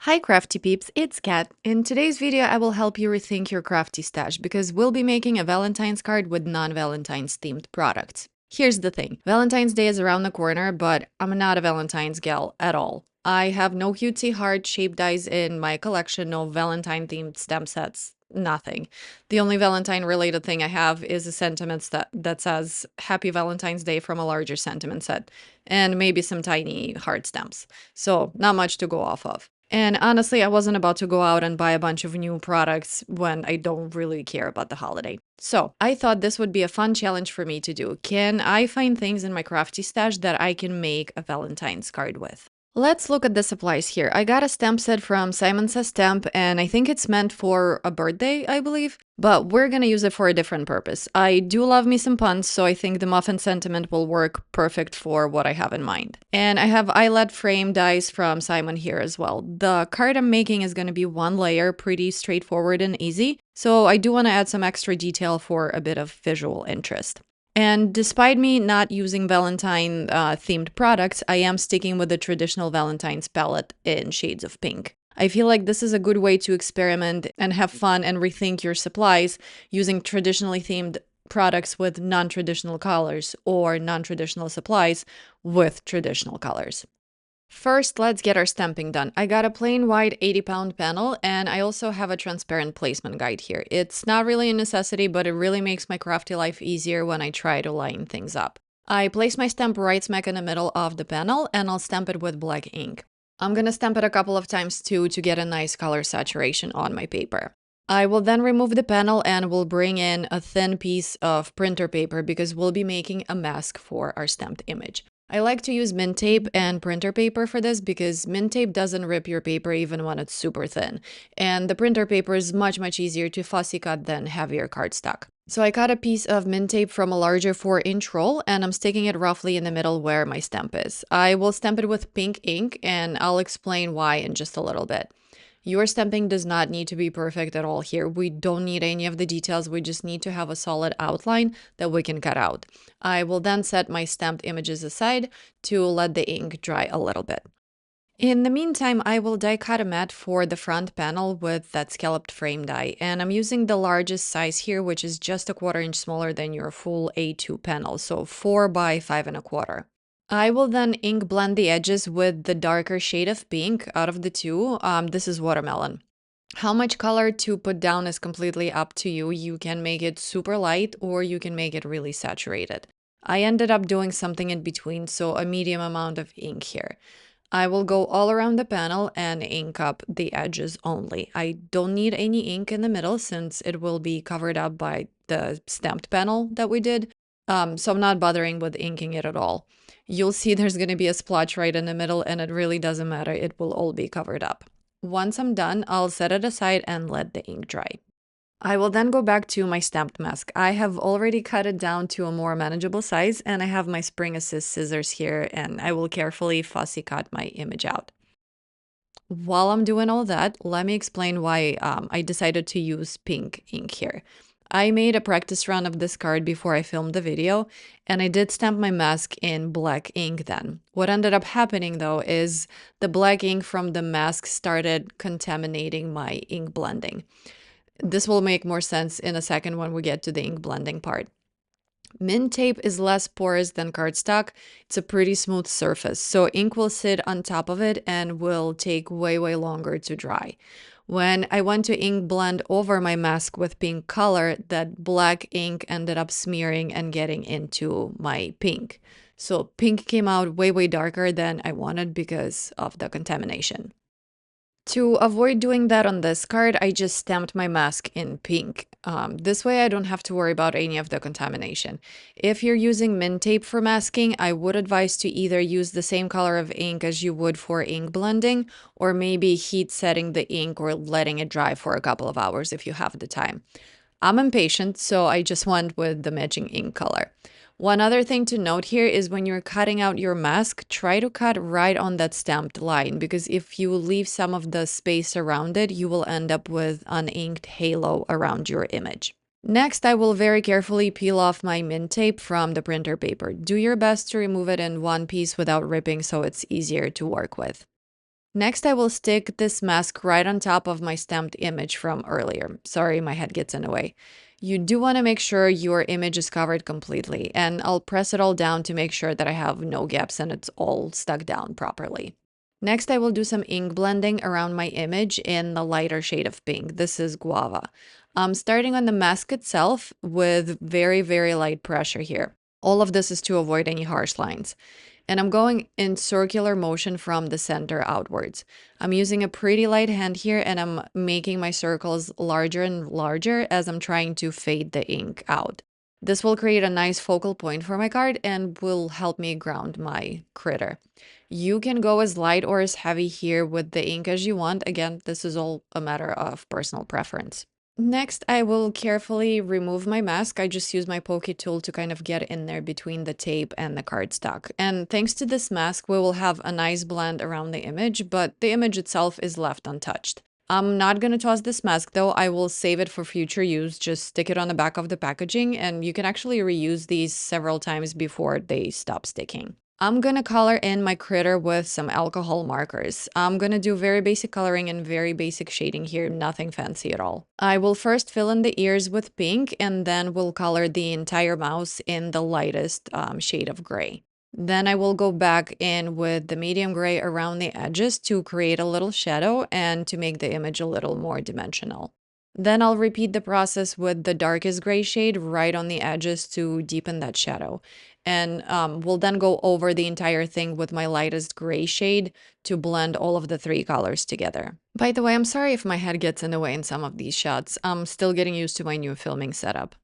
Hi Crafty peeps, it's Kat. In today's video, I will help you rethink your crafty stash because we'll be making a Valentine's card with non-Valentine's themed products. Here's the thing, Valentine's Day is around the corner, but I'm not a Valentine's gal at all. I have no cutesy heart-shaped dies in my collection, no Valentine-themed stamp sets, nothing. The only Valentine-related thing I have is a sentiment that says Happy Valentine's Day from a larger sentiment set, and maybe some tiny heart stamps. So not much to go off of. And honestly, I wasn't about to go out and buy a bunch of new products when I don't really care about the holiday. So I thought this would be a fun challenge for me to do. Can I find things in my crafty stash that I can make a Valentine's card with? Let's look at the supplies here. I got a stamp set from Simon Says Stamp, and I think it's meant for a birthday, I believe, but we're gonna use it for a different purpose. I do love me some puns, so I think the muffin sentiment will work perfect for what I have in mind. And I have eyelet frame dies from Simon here as well. The card I'm making is gonna be one layer, pretty straightforward and easy, so I do wanna add some extra detail for a bit of visual interest. And despite me not using Valentine themed products, I am sticking with the traditional Valentine's palette in shades of pink. I feel like this is a good way to experiment and have fun and rethink your supplies using traditionally themed products with non-traditional colors or non-traditional supplies with traditional colors. First, let's get our stamping done. I got a plain white 80-pound panel, and I also have a transparent placement guide here. It's not really a necessity, but it really makes my crafty life easier when I try to line things up. I place my stamp right smack in the middle of the panel, and I'll stamp it with black ink. I'm gonna stamp it a couple of times too to get a nice color saturation on my paper. I will then remove the panel and we'll bring in a thin piece of printer paper because we'll be making a mask for our stamped image. I like to use mint tape and printer paper for this because mint tape doesn't rip your paper even when it's super thin, and the printer paper is much easier to fussy cut than heavier cardstock. So I cut a piece of mint tape from a larger 4-inch roll and I'm sticking it roughly in the middle where my stamp is. I will stamp it with pink ink and I'll explain why in just a little bit. Your stamping does not need to be perfect at all here. We don't need any of the details. We just need to have a solid outline that we can cut out. I will then set my stamped images aside to let the ink dry a little bit. In the meantime, I will die cut a mat for the front panel with that scalloped frame die, and I'm using the largest size here, which is just a 1/4 inch smaller than your full A2 panel, so 4 by 5 1/4. I will then ink blend the edges with the darker shade of pink out of the two. This is watermelon. How much color to put down is completely up to you. You can make it super light or you can make it really saturated. I ended up doing something in between, so a medium amount of ink here. I will go all around the panel and ink up the edges only. I don't need any ink in the middle since it will be covered up by the stamped panel that we did. So I'm not bothering with inking it at all. You'll see there's going to be a splotch right in the middle and it really doesn't matter. It will all be covered up. Once I'm done, I'll set it aside and let the ink dry. I will then go back to my stamped mask. I have already cut it down to a more manageable size and I have my Spring Assist scissors here and I will carefully fussy cut my image out. While I'm doing all that, let me explain why I decided to use pink ink here. I made a practice run of this card before I filmed the video, and I did stamp my mask in black ink then. What ended up happening though is the black ink from the mask started contaminating my ink blending. This will make more sense in a second when we get to the ink blending part. Mint tape is less porous than cardstock. It's a pretty smooth surface, so ink will sit on top of it and will take way longer to dry. When I went to ink blend over my mask with pink color, that black ink ended up smearing and getting into my pink. So pink came out way darker than I wanted because of the contamination. To avoid doing that on this card, I just stamped my mask in pink. This way I don't have to worry about any of the contamination. If you're using mint tape for masking, I would advise to either use the same color of ink as you would for ink blending, or maybe heat setting the ink or letting it dry for a couple of hours if you have the time. I'm impatient, so I just went with the matching ink color. One other thing to note here is when you're cutting out your mask, try to cut right on that stamped line, because if you leave some of the space around it, you will end up with an inked halo around your image. Next, I will very carefully peel off my mint tape from the printer paper. Do your best to remove it in one piece without ripping so it's easier to work with. Next, I will stick this mask right on top of my stamped image from earlier. Sorry, my head gets in the way. You do want to make sure your image is covered completely, and I'll press it all down to make sure that I have no gaps and it's all stuck down properly. Next, I will do some ink blending around my image in the lighter shade of pink. This is Guava. I'm starting on the mask itself with very, very light pressure here. All of this is to avoid any harsh lines. And I'm going in circular motion from the center outwards. I'm using a pretty light hand here and I'm making my circles larger and larger as I'm trying to fade the ink out. This will create a nice focal point for my card and will help me ground my critter. You can go as light or as heavy here with the ink as you want. Again, this is all a matter of personal preference. Next, I will carefully remove my mask. I just use my pokey tool to kind of get in there between the tape and the cardstock. And thanks to this mask, we will have a nice blend around the image, but the image itself is left untouched. I'm not going to toss this mask though. I will save it for future use. Just stick it on the back of the packaging and you can actually reuse these several times before they stop sticking. I'm gonna color in my critter with some alcohol markers. I'm gonna do very basic coloring and very basic shading here, nothing fancy at all. I will first fill in the ears with pink and then we'll color the entire mouse in the lightest shade of gray. Then I will go back in with the medium gray around the edges to create a little shadow and to make the image a little more dimensional. Then I'll repeat the process with the darkest gray shade right on the edges to deepen that shadow. And we'll then go over the entire thing with my lightest gray shade to blend all of the three colors together. By the way, I'm sorry if my head gets in the way in some of these shots. I'm still getting used to my new filming setup.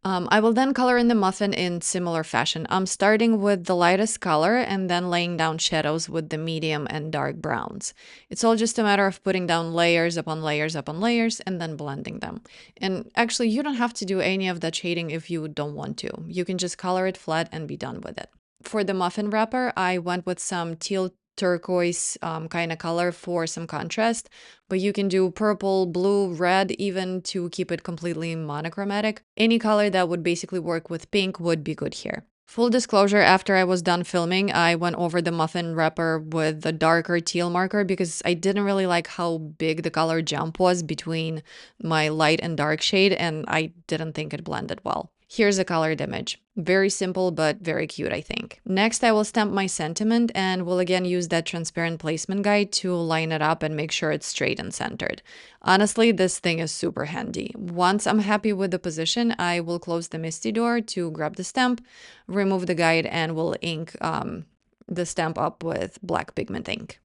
I will then color in the muffin in similar fashion. I'm starting with the lightest color and then laying down shadows with the medium and dark browns. It's all just a matter of putting down layers upon layers upon layers and then blending them. And actually, you don't have to do any of that shading if you don't want to. You can just color it flat and be done with it. For the muffin wrapper, I went with some teal turquoise kind of color for some contrast, but you can do purple, blue, red even to keep it completely monochromatic. Any color that would basically work with pink would be good here. Full disclosure, after I was done filming, I went over the muffin wrapper with the darker teal marker because I didn't really like how big the color jump was between my light and dark shade, and I didn't think it blended well. Here's a colored image. Very simple, but very cute, I think. Next, I will stamp my sentiment and will again use that transparent placement guide to line it up and make sure it's straight and centered. Honestly, this thing is super handy. Once I'm happy with the position, I will close the MISTI door to grab the stamp, remove the guide, and will ink the stamp up with black pigment ink.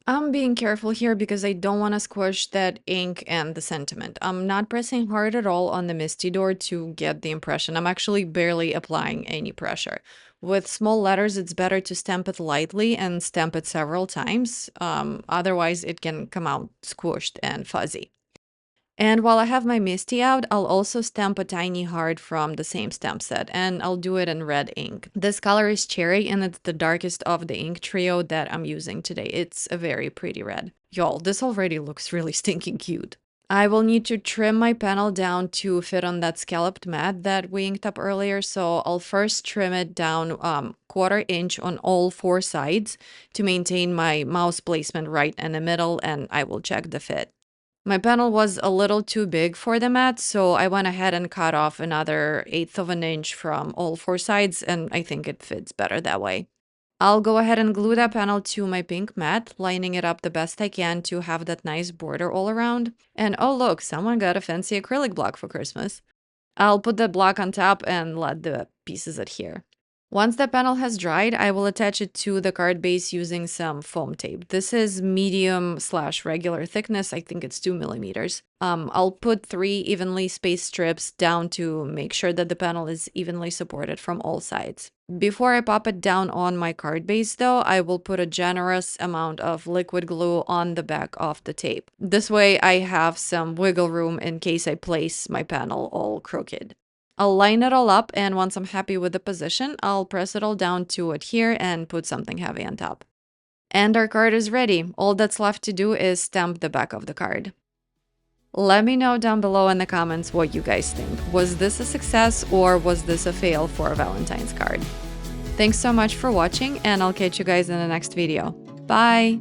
I'm being careful here because I don't want to squish that ink and the sentiment. I'm not pressing hard at all on the MISTI door to get the impression. I'm actually barely applying any pressure. With small letters, it's better to stamp it lightly and stamp it several times. Otherwise, it can come out squished and fuzzy. And while I have my MISTI out, I'll also stamp a tiny heart from the same stamp set, and I'll do it in red ink. This color is cherry, and it's the darkest of the ink trio that I'm using today. It's a very pretty red. Y'all, this already looks really stinking cute. I will need to trim my panel down to fit on that scalloped mat that we inked up earlier, so I'll first trim it down 1/4 inch on all 4 sides to maintain my mouse placement right in the middle, and I will check the fit. My panel was a little too big for the mat, so I went ahead and cut off another 1/8 of an inch from all 4 sides, and I think it fits better that way. I'll go ahead and glue that panel to my pink mat, lining it up the best I can to have that nice border all around. And oh look, someone got a fancy acrylic block for Christmas. I'll put that block on top and let the pieces adhere. Once the panel has dried, I will attach it to the card base using some foam tape. This is medium/regular thickness. I think it's 2 millimeters. I'll put 3 evenly spaced strips down to make sure that the panel is evenly supported from all sides. Before I pop it down on my card base though, I will put a generous amount of liquid glue on the back of the tape. This way I have some wiggle room in case I place my panel all crooked. I'll line it all up, and once I'm happy with the position, I'll press it all down to adhere and put something heavy on top. And our card is ready. All that's left to do is stamp the back of the card. Let me know down below in the comments what you guys think. Was this a success or was this a fail for a Valentine's card? Thanks so much for watching, and I'll catch you guys in the next video. Bye!